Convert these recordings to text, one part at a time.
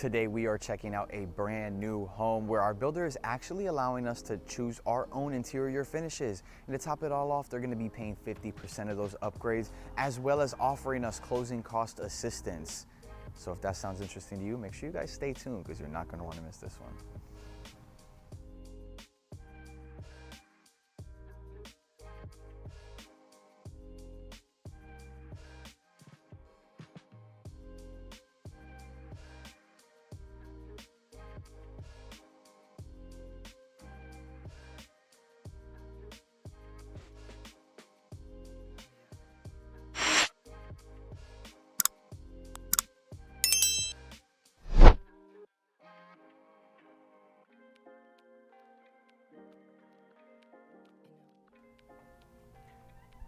Today we are checking out a brand new home where our builder is actually allowing us to choose our own interior finishes. And to top it all off, they're going to be paying 50% of those upgrades, as well as offering us closing cost assistance. So if that sounds interesting to you, make sure you guys stay tuned because you're not going to want to miss this one.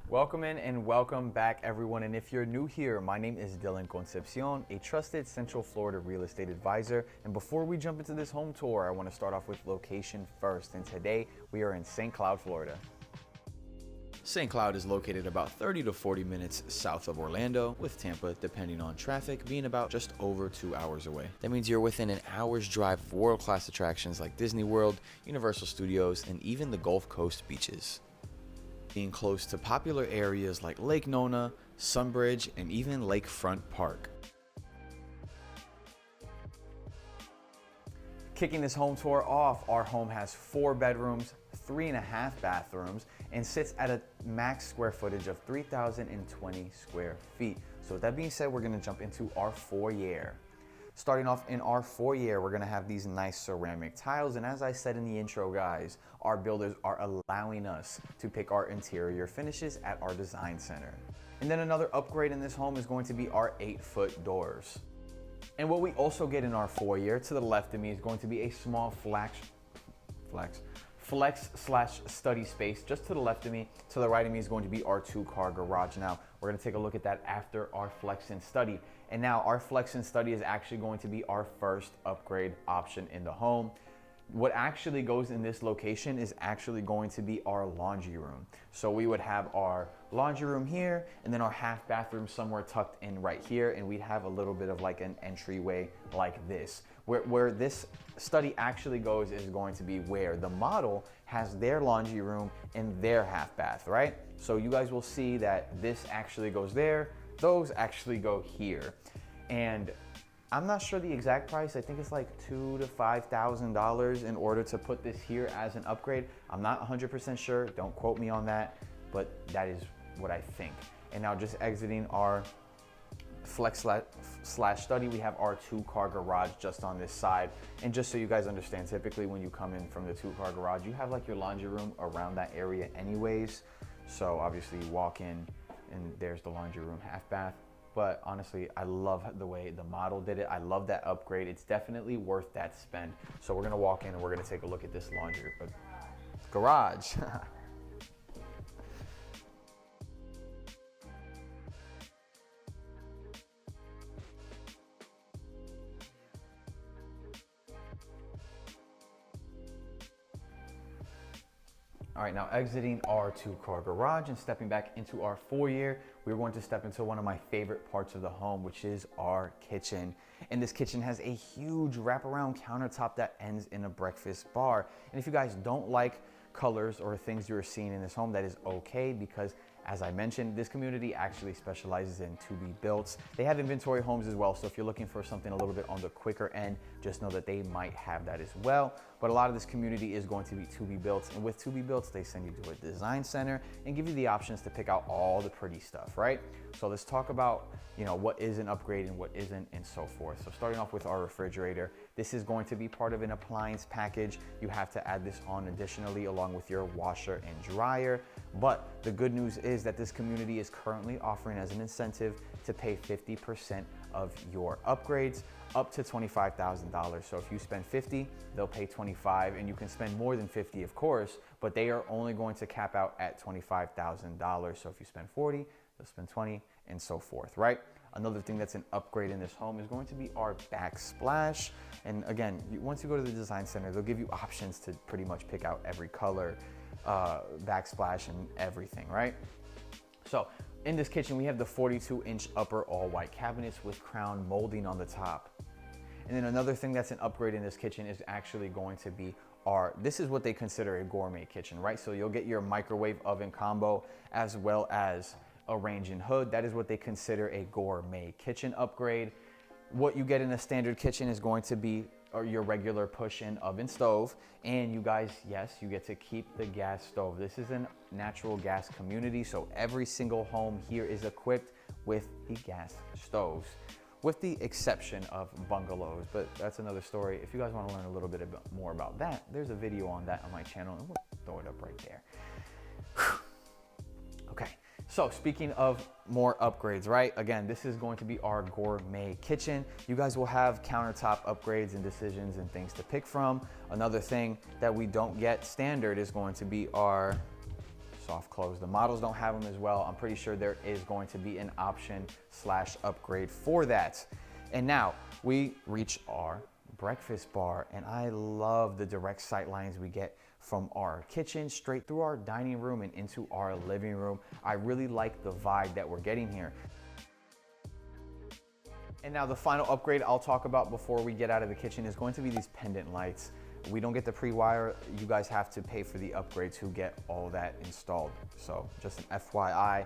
Welcome in and welcome back, everyone. And if you're new here, my name is Dylan Concepcion, a trusted Central Florida real estate advisor. And before we jump into this home tour, I want to start off with location first. And today we are in St. Cloud, Florida. St. Cloud is located about 30 to 40 minutes south of Orlando, with Tampa, depending on traffic, being about just over 2 hours away. That means you're within an hour's drive of world-class attractions like Disney World, Universal Studios, and even the Gulf Coast beaches. Being close to popular areas like Lake Nona, Sunbridge, and even Lakefront Park. Kicking this home tour off, our home has 4 bedrooms, 3.5 bathrooms, and sits at a max square footage of 3,020 square feet. So with that being said, we're gonna jump into our foyer. Starting off in our foyer, we're gonna have these nice ceramic tiles. And as I said in the intro, guys, our builders are allowing us to pick our interior finishes at our design center. And then another upgrade in this home is going to be our 8-foot doors. And what we also get in our foyer to the left of me is going to be a small flex/study space just to the left of me. To the right of me is going to be our 2-car garage. Now, we're gonna take a look at that after our flex and study. And now our flex and study is actually going to be our first upgrade option in the home. What actually goes in this location is actually going to be our laundry room. So we would have our laundry room here, and then our half bathroom somewhere tucked in right here, and we'd have a little bit of like an entryway like this. Where this study actually goes is going to be where the model has their laundry room and their half bath, right? So you guys will see that this actually goes there, those actually go here. And I'm not sure the exact price. I think it's like $2,000 to $5,000 in order to put this here as an upgrade. I'm not 100% sure, don't quote me on that, but that is what I think. And now just exiting our flex/study, we have our 2-car garage just on this side. And just so you guys understand, typically when you come in from the 2-car garage, you have like your laundry room around that area anyways. So obviously you walk in and there's the laundry room, half bath. But honestly, I love the way the model did it. I love that upgrade. It's definitely worth that spend. So we're gonna walk in and we're gonna take a look at this laundry garage. All right, now exiting our 2-car garage and stepping back into our foyer, we're going to step into one of my favorite parts of the home, which is our kitchen. And this kitchen has a huge wraparound countertop that ends in a breakfast bar. And if you guys don't like colors or things you're seeing in this home, that is okay, because as I mentioned, this community actually specializes in to-be-builts. They have inventory homes as well, so if you're looking for something a little bit on the quicker end, just know that they might have that as well. But a lot of this community is going to be to-be-builts, and with to-be-builts, they send you to a design center and give you the options to pick out all the pretty stuff, right? So let's talk about, what is an upgrade and what isn't, and so forth. So starting off with our refrigerator, this is going to be part of an appliance package. You have to add this on additionally along with your washer and dryer. But the good news is that this community is currently offering as an incentive to pay 50% of your upgrades up to $25,000. So if you spend 50, they'll pay 25, and you can spend more than 50, of course, but they are only going to cap out at $25,000. So if you spend 40, they'll spend 20, and so forth, right? Another thing that's an upgrade in this home is going to be our backsplash. And again, once you go to the design center, they'll give you options to pretty much pick out every color, backsplash and everything, right? So in this kitchen, we have the 42-inch upper all-white cabinets with crown molding on the top. And then another thing that's an upgrade in this kitchen is actually going to be this is what they consider a gourmet kitchen, right? So you'll get your microwave oven combo as well as a range and hood. That is what they consider a gourmet kitchen upgrade. What you get in a standard kitchen is going to be your regular push-in oven stove. And you guys, yes, you get to keep the gas stove. This is a natural gas community, so every single home here is equipped with the gas stoves, with the exception of bungalows, but that's another story. If you guys want to learn a little bit more about that, there's a video on that on my channel, and we'll throw it up right there. Okay, so speaking of more upgrades, right? Again, this is going to be our gourmet kitchen. You guys will have countertop upgrades and decisions and things to pick from. Another thing that we don't get standard is going to be our soft close. The models don't have them as well. I'm pretty sure there is going to be an option / upgrade for that. And now we reach our breakfast bar, and I love the direct sight lines we get from our kitchen straight through our dining room and into our living room. I really like the vibe that we're getting here. And now the final upgrade I'll talk about before we get out of the kitchen is going to be these pendant lights. We don't get the pre-wire. You guys have to pay for the upgrade to get all that installed. So just an FYI.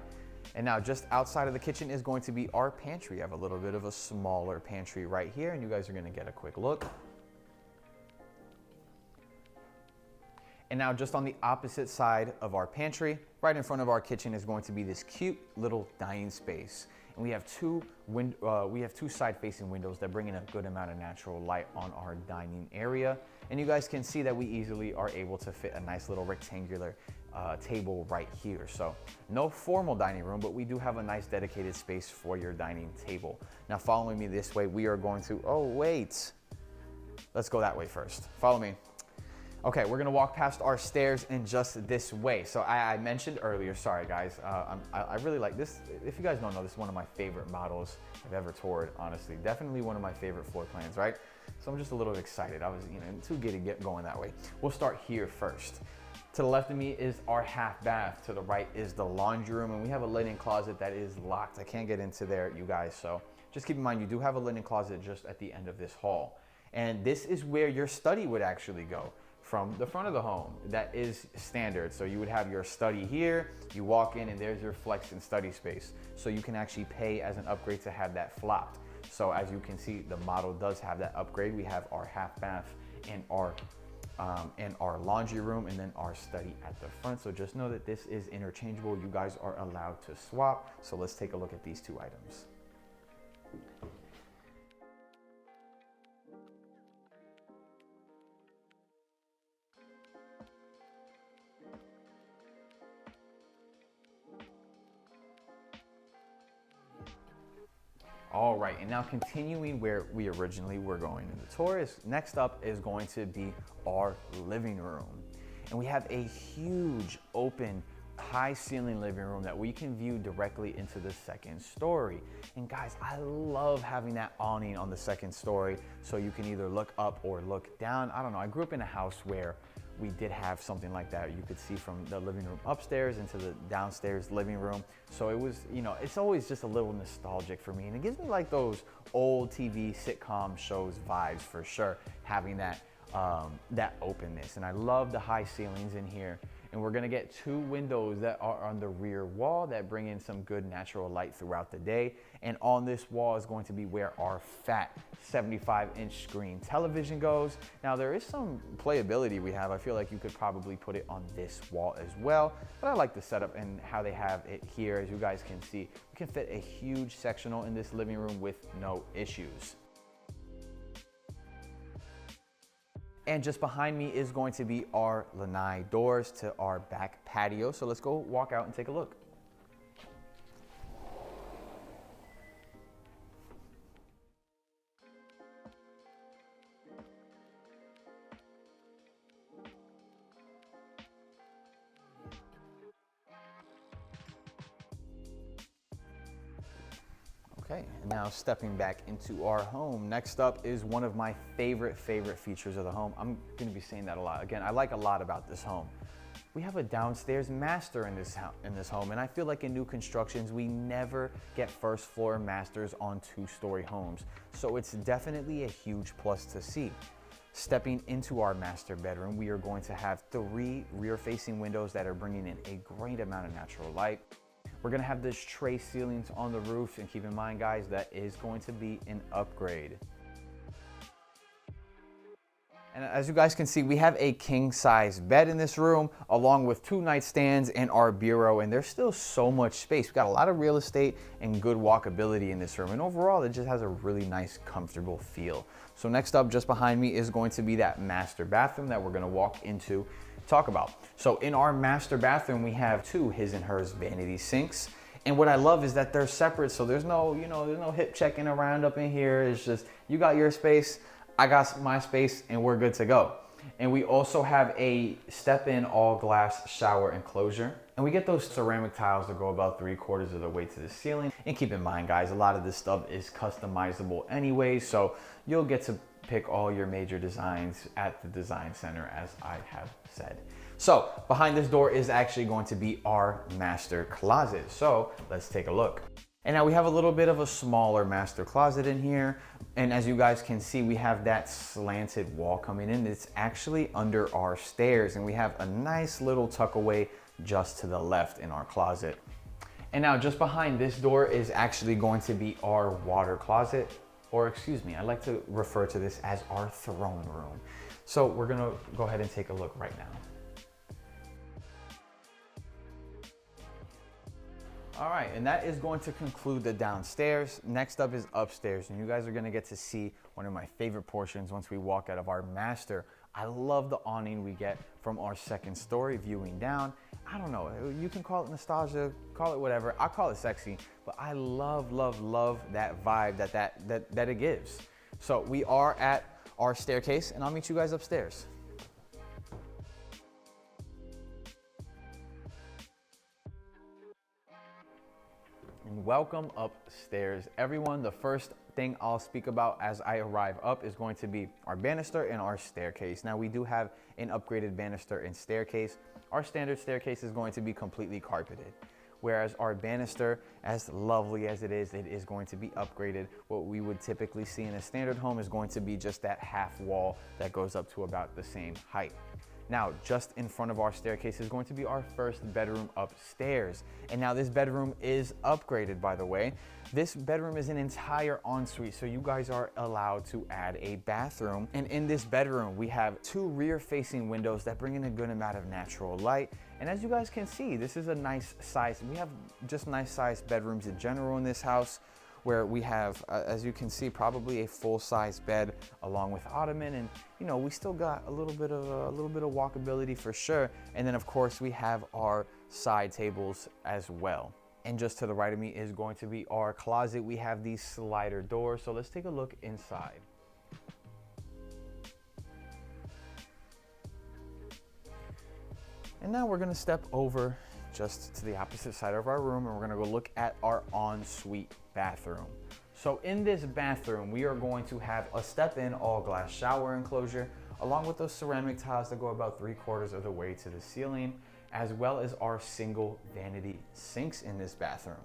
And now just outside of the kitchen is going to be our pantry. I have a little bit of a smaller pantry right here, and you guys are gonna get a quick look. And now just on the opposite side of our pantry, right in front of our kitchen, is going to be this cute little dining space. And we have two side-facing windows that bring in a good amount of natural light on our dining area. And you guys can see that we easily are able to fit a nice little rectangular table right here. So no formal dining room, but we do have a nice dedicated space for your dining table. Now following me this way, we are going to, oh wait, let's go that way first. Follow me. Okay, we're gonna walk past our stairs in just this way. So I mentioned earlier, sorry guys, I really like this. If you guys don't know, this is one of my favorite models I've ever toured, honestly. Definitely one of my favorite floor plans, right? So I'm just a little excited. I was, too giddy to get going that way. We'll start here first. To the left of me is our half bath. To the right is the laundry room, and we have a linen closet that is locked. I can't get into there, you guys, so just keep in mind you do have a linen closet just at the end of this hall. And this is where your study would actually go from the front of the home. That is standard. So you would have your study here, you walk in and there's your flex and study space. So you can actually pay as an upgrade to have that flopped. So as you can see, the model does have that upgrade. We have our half bath and our laundry room, and then our study at the front. So just know that this is interchangeable. You guys are allowed to swap. So let's take a look at these two items. All right, and now continuing where we originally were going in the tour, next up is going to be our living room. And we have a huge open high ceiling living room that we can view directly into the second story. And guys, I love having that awning on the second story so you can either look up or look down. I don't know, I grew up in a house where we did have something like that. You could see from the living room upstairs into the downstairs living room. So it was, it's always just a little nostalgic for me. And it gives me like those old TV sitcom shows vibes for sure, having that openness. And I love the high ceilings in here. And we're gonna get two windows that are on the rear wall that bring in some good natural light throughout the day. And on this wall is going to be where our fat 75-inch screen television goes. Now there is some playability we have. I feel like you could probably put it on this wall as well, but I like the setup and how they have it here. As you guys can see, we can fit a huge sectional in this living room with no issues. And just behind me is going to be our lanai doors to our back patio. So let's go walk out and take a look. Okay, and now stepping back into our home. Next up is one of my favorite features of the home. I'm gonna be saying that a lot. Again, I like a lot about this home. we have a downstairs master in this home, and I feel like in new constructions we never get first floor masters on two-story homes, so it's definitely a huge plus to see. Stepping into our master bedroom, we are going to have 3 rear-facing windows that are bringing in a great amount of natural light. We're gonna have this tray ceilings on the roof, and keep in mind, guys, that is going to be an upgrade. And as you guys can see, we have a king-size bed in this room, along with 2 nightstands and our bureau, and there's still so much space. We've got a lot of real estate and good walkability in this room, and overall, it just has a really nice, comfortable feel. So next up, just behind me, is going to be that master bathroom that we're gonna walk into, talk about. So in our master bathroom, we have 2 his and hers vanity sinks. And what I love is that they're separate, so there's no, there's no hip checking around up in here. It's just, you got your space, I got my space, and we're good to go. And we also have a step-in all-glass shower enclosure. And we get those ceramic tiles that go about 3/4 of the way to the ceiling. And keep in mind, guys, a lot of this stuff is customizable anyway, so you'll get to pick all your major designs at the design center, as I have said. So behind this door is actually going to be our master closet. So let's take a look. And now we have a little bit of a smaller master closet in here. And as you guys can see, we have that slanted wall coming in. It's actually under our stairs, and we have a nice little tuck away just to the left in our closet. And now just behind this door is actually going to be our water closet, or excuse me, I like to refer to this as our throne room. So we're gonna go ahead and take a look right now. All right, and that is going to conclude the downstairs. Next up is upstairs, and you guys are gonna get to see one of my favorite portions once we walk out of our master. I love the awning we get from our second story viewing down. I don't know, you can call it nostalgia, call it whatever. I call it sexy, but I love, love, love that vibe that it gives. So we are at our staircase, and I'll meet you guys upstairs. And welcome upstairs, everyone. The first thing I'll speak about as I arrive up is going to be our banister and our staircase. Now we do have an upgraded banister and staircase. Our standard staircase is going to be completely carpeted, whereas our banister, as lovely as it is going to be upgraded. What we would typically see in a standard home is going to be just that half wall that goes up to about the same height. Now, just in front of our staircase is going to be our first bedroom upstairs. And now this bedroom is upgraded, by the way. This bedroom is an entire ensuite, so you guys are allowed to add a bathroom. And in this bedroom, we have 2 rear-facing windows that bring in a good amount of natural light. And as you guys can see, this is a nice size. We have just nice sized bedrooms in general in this house, where we have, as you can see, probably a full-size bed along with ottoman, and we still got a little bit of walkability for sure. And then of course we have our side tables as well. And just to the right of me is going to be our closet. We have these slider doors, so let's take a look inside. And now we're gonna step over just to the opposite side of our room, and we're gonna go look at our ensuite bathroom. So in this bathroom, we are going to have a step-in all-glass shower enclosure, along with those ceramic tiles that go about 3/4 of the way to the ceiling, as well as our single vanity sinks in this bathroom.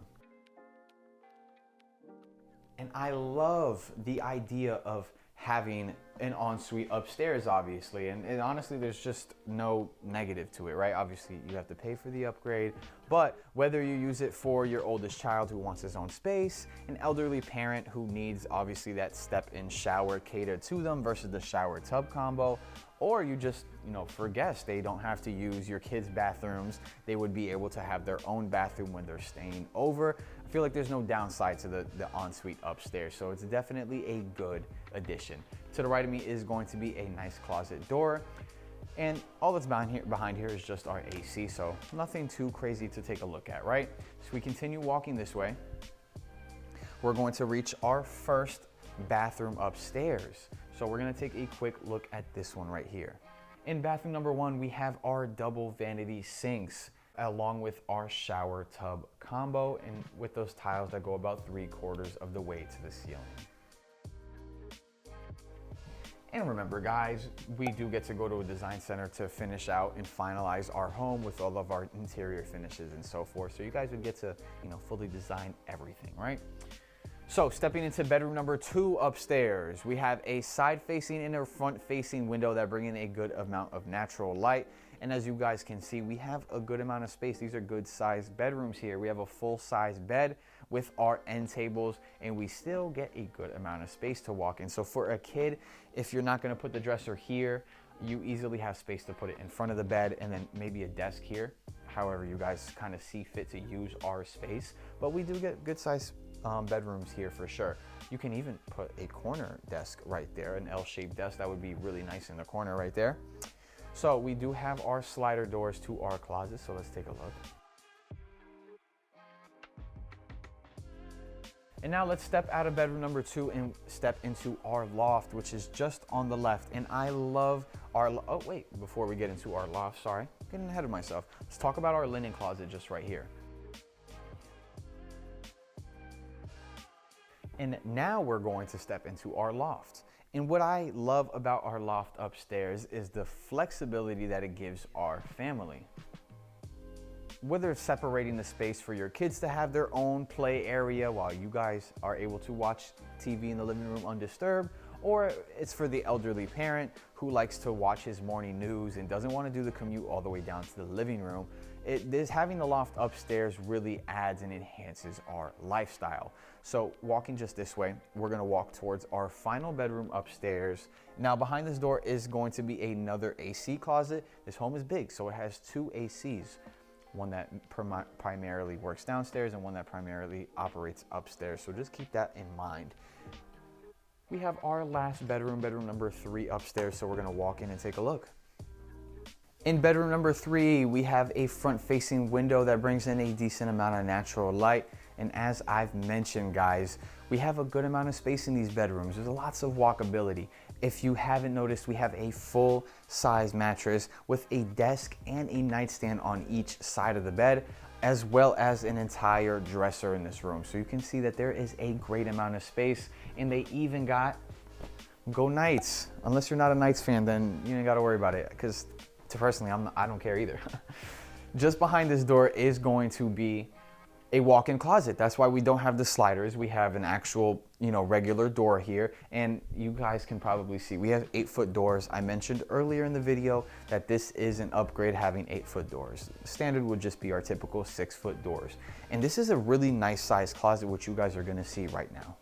And I love the idea of having an ensuite upstairs, obviously, and honestly there's just no negative to it, right? Obviously you have to pay for the upgrade, but whether you use it for your oldest child who wants his own space, an elderly parent who needs obviously that step-in shower catered to them versus the shower tub combo, or you just, for guests, they don't have to use your kids' bathrooms, they would be able to have their own bathroom when they're staying over. I feel like there's no downside to the ensuite upstairs, so it's definitely a good addition. To the right of me is going to be a nice closet door, and all that's behind here is just our AC, so nothing too crazy to take a look at, right? So we continue walking this way. We're going to reach our first bathroom upstairs. So we're gonna take a quick look at this one right here. In bathroom number 1, we have our double vanity sinks, along with our shower tub combo, and with those tiles that go about 3/4 of the way to the ceiling. And remember guys, we do get to go to a design center to finish out and finalize our home with all of our interior finishes and so forth. So you guys would get to, fully design everything, right? So stepping into bedroom number 2 upstairs, we have a side facing and a front facing window that bring in a good amount of natural light. And as you guys can see, we have a good amount of space. These are good sized bedrooms here. We have a full size bed with our end tables, and we still get a good amount of space to walk in. So for a kid, if you're not gonna put the dresser here, you easily have space to put it in front of the bed and then maybe a desk here. However, you guys kind of see fit to use our space, but we do get good size bedrooms here for sure. You can even put a corner desk right there, an L-shaped desk. That would be really nice in the corner right there. So we do have our slider doors to our closet, so let's take a look. And now let's step out of bedroom number 2 and step into our loft, which is just on the left. And I love our, oh wait, before we get into our loft, sorry, getting ahead of myself. Let's talk about our linen closet just right here. And now we're going to step into our loft. And what I love about our loft upstairs is the flexibility that it gives our family. Whether it's separating the space for your kids to have their own play area while you guys are able to watch TV in the living room undisturbed, or it's for the elderly parent who likes to watch his morning news and doesn't want to do the commute all the way down to the living room. Having the loft upstairs really adds and enhances our lifestyle. So walking just this way, we're gonna walk towards our final bedroom upstairs. Now behind this door is going to be another AC closet. This home is big, so it has 2 ACs. One that primarily works downstairs and one that primarily operates upstairs. So just keep that in mind. We have our last bedroom, bedroom number 3 upstairs. So we're gonna walk in and take a look. In bedroom number 3, we have a front facing window that brings in a decent amount of natural light. And as I've mentioned, guys, we have a good amount of space in these bedrooms. There's lots of walkability. If you haven't noticed, we have a full size mattress with a desk and a nightstand on each side of the bed, as well as an entire dresser in this room. So you can see that there is a great amount of space, and they even got Go Knights. Unless you're not a Knights fan, then you ain't gotta worry about it, because personally, I don't care either. Just behind this door is going to be a walk-in closet. That's why we don't have the sliders. We have an actual, regular door here. And you guys can probably see we have 8-foot doors. I mentioned earlier in the video that this is an upgrade having 8-foot doors. Standard would just be our typical 6-foot doors. And this is a really nice sized closet, which you guys are gonna see right now.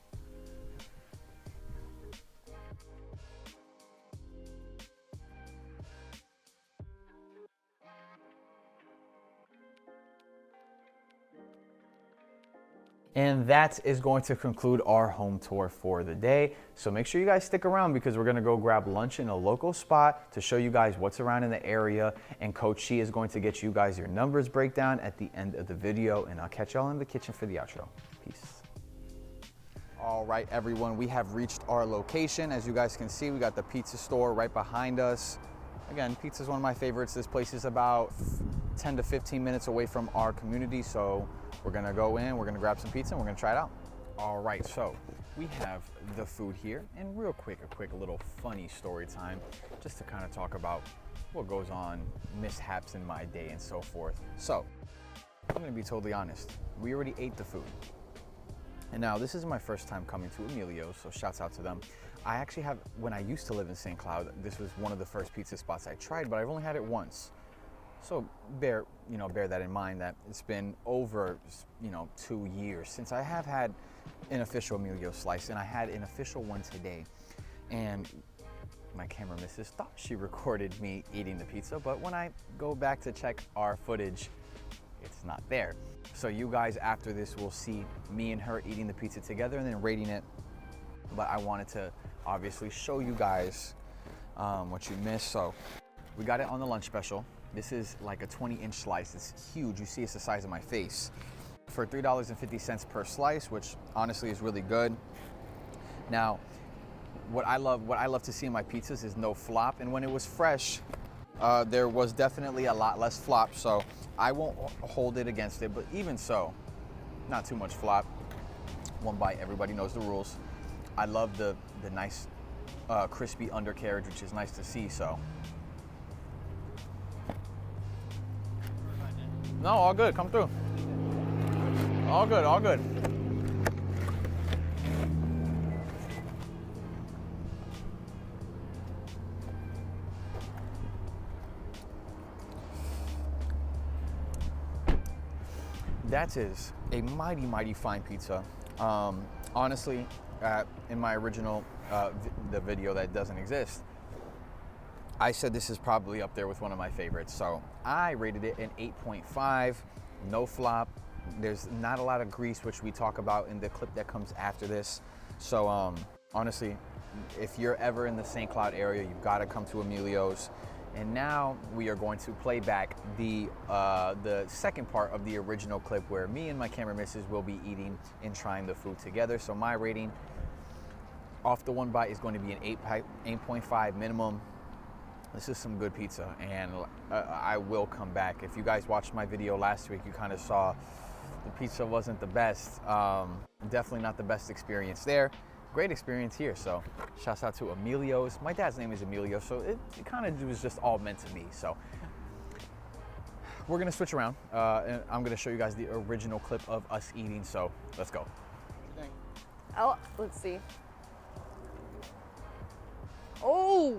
And that is going to conclude our home tour for the day. So make sure you guys stick around, because we're gonna go grab lunch in a local spot to show you guys what's around in the area. And Coach She is going to get you guys your numbers breakdown at the end of the video. And I'll catch y'all in the kitchen for the outro. Peace. All right, everyone, we have reached our location. As you guys can see, we got the pizza store right behind us. Again, pizza is one of my favorites. This place is about 10 to 15 minutes away from our community. So we're gonna go in, we're gonna grab some pizza, and we're gonna try it out. All right, so we have the food here. And real quick, a quick little funny story time, just to kind of talk about what goes on, mishaps in my day and so forth. So I'm gonna be totally honest. We already ate the food. And now this is my first time coming to Emilio's, so shouts out to them. I actually have, when I used to live in St. Cloud, this was one of the first pizza spots I tried, but I've only had it once. So bear that in mind, that it's been over, 2 years since I have had an official Emilio's slice, and I had an official one today. And my camera missus thought she recorded me eating the pizza, but when I go back to check our footage, it's not there. So you guys after this will see me and her eating the pizza together and then rating it. But I wanted to obviously show you guys what you missed. So we got it on the lunch special. This is like a 20-inch slice. It's huge. You see it's the size of my face. For $3.50 per slice, which honestly is really good. Now, what I love to see in my pizzas is no flop. And when it was fresh, there was definitely a lot less flop. So I won't hold it against it, but even so, not too much flop. One bite, everybody knows the rules. I love the nice crispy undercarriage, which is nice to see. So, no, all good. Come through. All good, all good. That is a mighty, mighty fine pizza. Honestly, in my original the video that doesn't exist, I said this is probably up there with one of my favorites. So I rated it an 8.5, no flop. There's not a lot of grease, which we talk about in the clip that comes after this. So honestly, if you're ever in the St. Cloud area, you've got to come to Emilio's. And now we are going to play back the second part of the original clip where me and my camera missus will be eating and trying the food together. So my rating off the one bite is going to be an 8.5 minimum. This is some good pizza, and I will come back. If you guys watched my video last week, you kind of saw the pizza wasn't the best. Definitely not the best experience there. Great experience here, so shouts out to Emilio's. My dad's name is Emilio, so it kind of was just all meant to me. So we're gonna switch around, and I'm gonna show you guys the original clip of us eating, so let's go. What you think? Oh, let's see. Oh,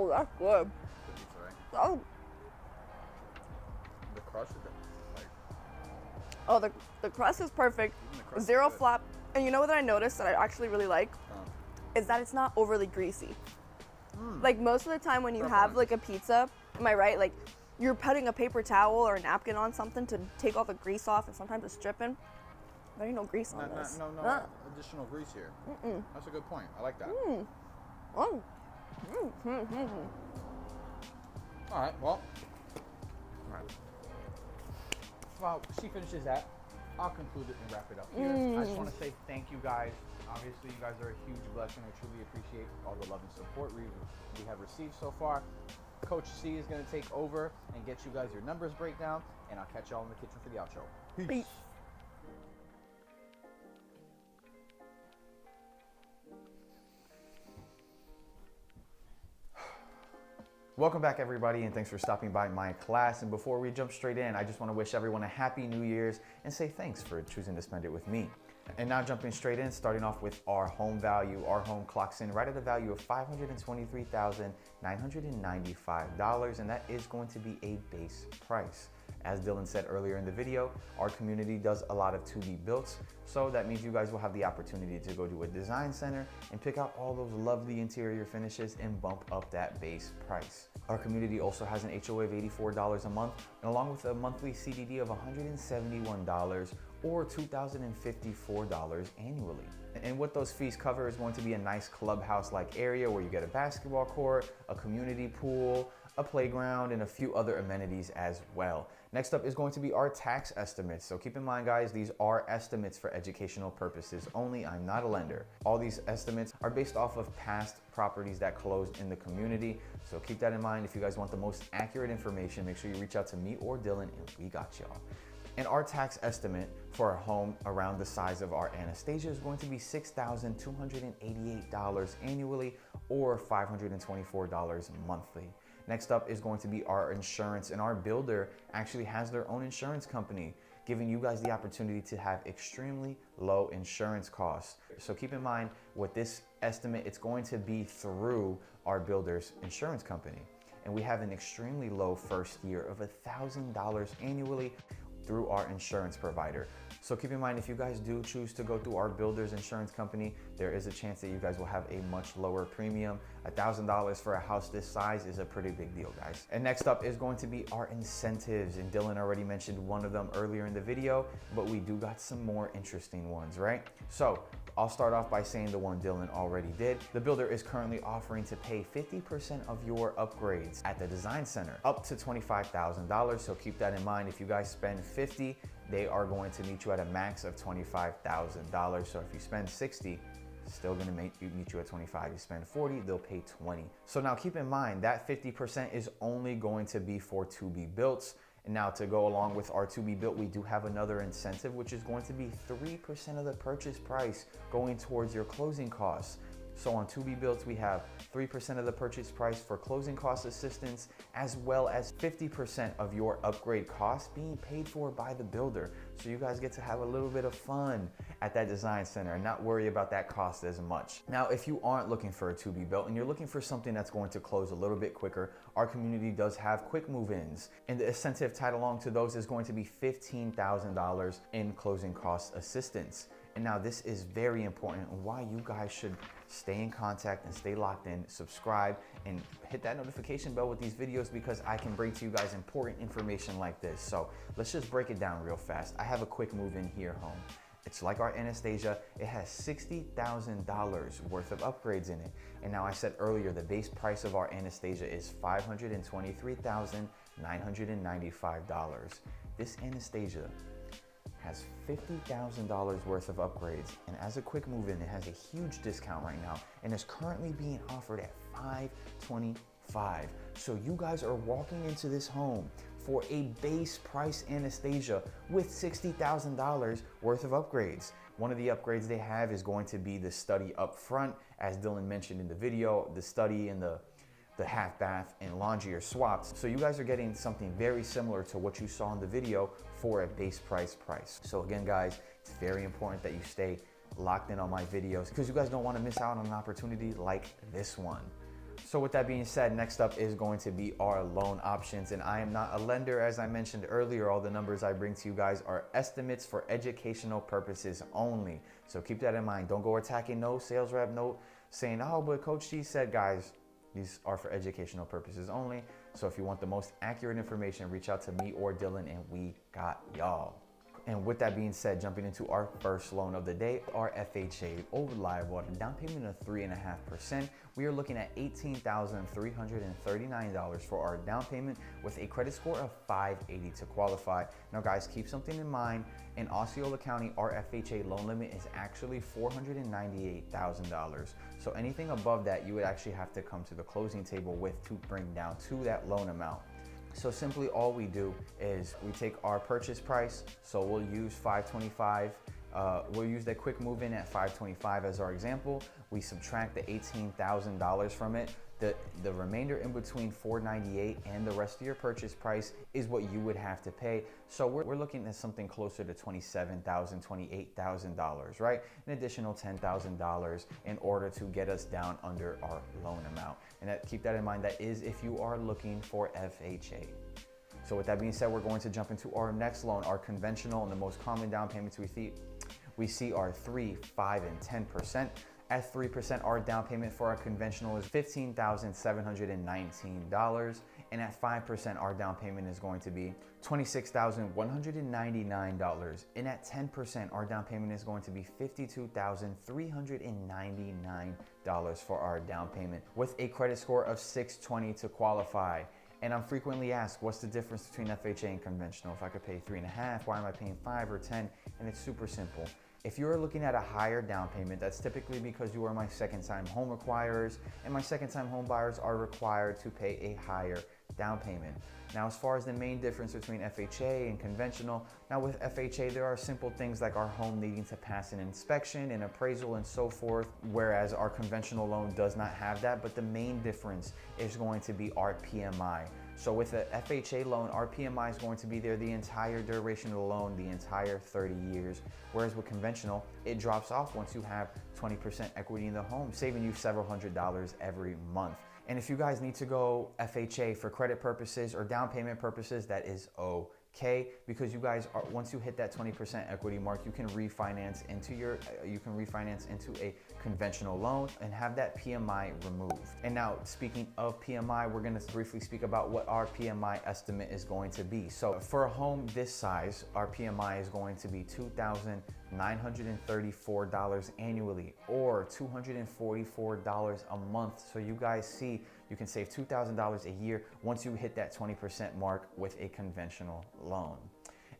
that's good. Good pizza, right? Oh, The crust is like... oh, the crust is perfect. Zero flop. And you know what I noticed that I actually really like? Is that it's not overly greasy. Like most of the time when you have like a pizza, am I right? Like you're putting a paper towel or a napkin on something to take all the grease off, and sometimes it's dripping. There ain't no grease on this. No additional grease here. That's a good point. I like that. Oh. All right, well. While she finishes that, I'll conclude it and wrap it up here. I just want to say thank you guys. Obviously, you guys are a huge blessing. I truly appreciate all the love and support we have received so far. Coach C is going to take over and get you guys your numbers breakdown, and I'll catch y'all in the kitchen for the outro. Peace. Welcome back, everybody, and thanks for stopping by my class. And before we jump straight in, I just want to wish everyone a happy New Year's and say thanks for choosing to spend it with me. And now jumping straight in, starting off with our home value. Our home clocks in right at a value of $523,995, and that is going to be a base price. As Dylan said earlier in the video, our community does a lot of to-be-builts, so that means you guys will have the opportunity to go to a design center and pick out all those lovely interior finishes and bump up that base price. Our community also has an HOA of $84 a month, and along with a monthly CDD of $171 or $2,054 annually. And what those fees cover is going to be a nice clubhouse-like area where you get a basketball court, a community pool, a playground, and a few other amenities as well. Next up is going to be our tax estimates. So keep in mind, guys, these are estimates for educational purposes only. I'm not a lender. All these estimates are based off of past properties that closed in the community. So keep that in mind. If you guys want the most accurate information, make sure you reach out to me or Dylan, and we got y'all. And our tax estimate for a home around the size of our Anastasia is going to be $6,288 annually or $524 monthly. Next up is going to be our insurance, and our builder actually has their own insurance company, giving you guys the opportunity to have extremely low insurance costs. So keep in mind, with this estimate, it's going to be through our builder's insurance company. And we have an extremely low first year of $1,000 annually through our insurance provider. So keep in mind, if you guys do choose to go through our builder's insurance company, there is a chance that you guys will have a much lower premium. $1,000 for a house this size is a pretty big deal, guys. And next up is going to be our incentives. And Dylan already mentioned one of them earlier in the video, but we do got some more interesting ones, right? So I'll start off by saying the one Dylan already did. The builder is currently offering to pay 50% of your upgrades at the design center, up to $25,000. So keep that in mind. If you guys spend 50, they are going to meet you at a max of $25,000. So if you spend 60, still gonna meet you at 25. You spend 40, they'll pay 20. So now keep in mind that 50% is only going to be for to-be-builts. And now to go along with our to-be-built, we do have another incentive, which is going to be 3% of the purchase price going towards your closing costs. So on To Be Built, we have 3% of the purchase price for closing cost assistance, as well as 50% of your upgrade cost being paid for by the builder. So you guys get to have a little bit of fun at that design center and not worry about that cost as much. Now, if you aren't looking for a To Be Built and you're looking for something that's going to close a little bit quicker, our community does have quick move-ins. And the incentive tied along to those is going to be $15,000 in closing cost assistance. And now this is very important and why you guys should stay in contact and stay locked in, subscribe, and hit that notification bell with these videos because I can bring to you guys important information like this. So let's just break it down real fast. I have a quick move-in here home. It's like our Anastasia. It has $60,000 worth of upgrades in it. And now I said earlier, the base price of our Anastasia is $523,995. This Anastasia has $50,000 worth of upgrades, and as a quick move-in, it has a huge discount right now and is currently being offered at $525. So you guys are walking into this home for a base price Anastasia with $60,000 worth of upgrades. One of the upgrades they have is going to be the study up front, as Dylan mentioned in the video. The study and the half bath and laundry are swapped. So you guys are getting something very similar to what you saw in the video for a base price. So again, guys, it's very important that you stay locked in on my videos because you guys don't want to miss out on an opportunity like this one. So with that being said, next up is going to be our loan options. And I am not a lender, as I mentioned earlier. All the numbers I bring to you guys are estimates for educational purposes only. So keep that in mind. Don't go attacking no sales rep, no saying, oh, but Coach G said, guys, these are for educational purposes only. So if you want the most accurate information, reach out to me or Dylan and we got y'all. And with that being said, jumping into our first loan of the day, our FHA reliable down payment of 3.5%. We are looking at $18,339 for our down payment with a credit score of 580 to qualify. Now guys, keep something in mind. In Osceola County, our FHA loan limit is actually $498,000. So anything above that, you would actually have to come to the closing table with to bring down to that loan amount. So simply all we do is we take our purchase price. So we'll use 525. We'll use that quick move in at 525 as our example. We subtract the $18,000 from it. The remainder in between 498 and the rest of your purchase price is what you would have to pay. So we're looking at something closer to $27,000, $28,000, right? An additional $10,000 in order to get us down under our loan amount. And keep that in mind, that is if you are looking for FHA. So with that being said, we're going to jump into our next loan, our conventional, and the most common down payments we see are 3%, 5%, and 10%. At 3%, our down payment for our conventional is $15,719. And at 5%, our down payment is going to be $26,199. And at 10%, our down payment is going to be $52,399 for our down payment with a credit score of 620 to qualify. And I'm frequently asked, what's the difference between FHA and conventional? If I could pay 3.5, why am I paying 5 or 10? And it's super simple. If you're looking at a higher down payment, that's typically because you are my second-time home acquirers, and my second-time home buyers are required to pay a higher down payment. Now, as far as the main difference between FHA and conventional, now with FHA, there are simple things like our home needing to pass an inspection, an appraisal, and so forth, whereas our conventional loan does not have that, but the main difference is going to be our PMI. So with the FHA loan, our PMI is going to be there the entire duration of the loan, the entire 30 years. Whereas with conventional, it drops off once you have 20% equity in the home, saving you several $100s every month. And if you guys need to go FHA for credit purposes or down payment purposes, that is okay, because you guys are, once you hit that 20% equity mark, you can refinance into a conventional loan and have that PMI removed. And now, speaking of PMI, we're going to briefly speak about what our PMI estimate is going to be. So for a home this size, our PMI is going to be $2,934 annually or $244 a month. So you guys see, you can save $2,000 a year once you hit that 20% mark with a conventional loan.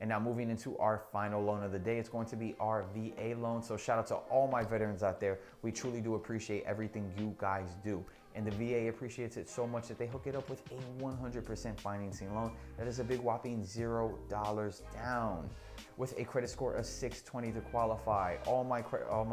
And now moving into our final loan of the day, it's going to be our VA loan. So shout out to all my veterans out there. We truly do appreciate everything you guys do. And the VA appreciates it so much that they hook it up with a 100% financing loan that is a big whopping $0 down. With a credit score of 620 to qualify, all my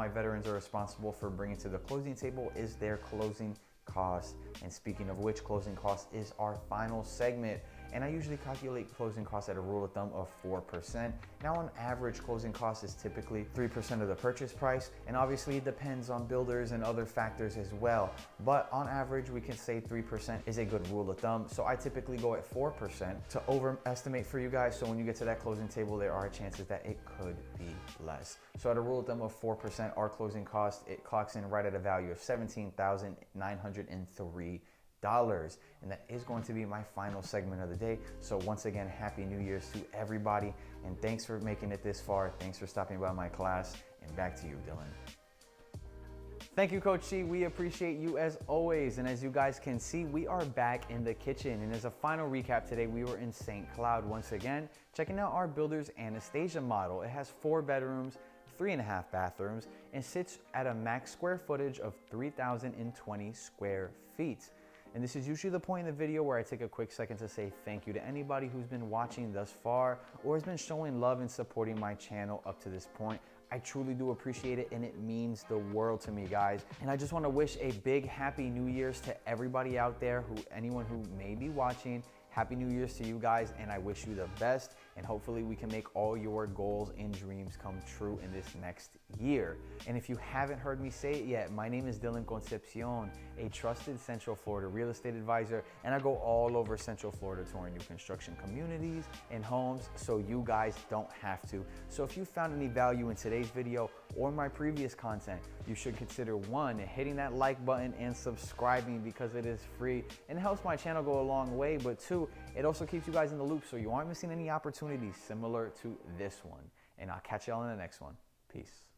veterans are responsible for bringing to the closing table is their closing costs. And speaking of which, closing costs is our final segment. And I usually calculate closing costs at a rule of thumb of 4%. Now on average, closing costs is typically 3% of the purchase price. And obviously it depends on builders and other factors as well. But on average, we can say 3% is a good rule of thumb. So I typically go at 4% to overestimate for you guys. So when you get to that closing table, there are chances that it could be less. So at a rule of thumb of 4%, our closing cost, it clocks in right at a value of $17,903. And that is going to be my final segment of the day. So once again, Happy New Year's to everybody. And thanks for making it this far. Thanks for stopping by my class. And back to you, Dylan. Thank you, Coach C. We appreciate you as always. And as you guys can see, we are back in the kitchen. And as a final recap today, we were in St. Cloud once again, checking out our builder's Anastasia model. It has 4 bedrooms, 3.5 bathrooms, and sits at a max square footage of 3,020 square feet. And this is usually the point in the video where I take a quick second to say thank you to anybody who's been watching thus far or has been showing love and supporting my channel up to this point. I truly do appreciate it, and it means the world to me, guys. And I just want to wish a big Happy New Year's to everybody out there, anyone who may be watching. Happy New Year's to you guys, and I wish you the best, and hopefully we can make all your goals and dreams come true in this next year. And if you haven't heard me say it yet, my name is Dylan Concepcion, a trusted Central Florida real estate advisor, and I go all over Central Florida touring new construction communities and homes so you guys don't have to. So if you found any value in today's video or my previous content, you should consider 1, hitting that like button and subscribing because it is free and it helps my channel go a long way, but 2, it also keeps you guys in the loop so you aren't missing any opportunities similar to this one. And I'll catch y'all in the next one. Peace.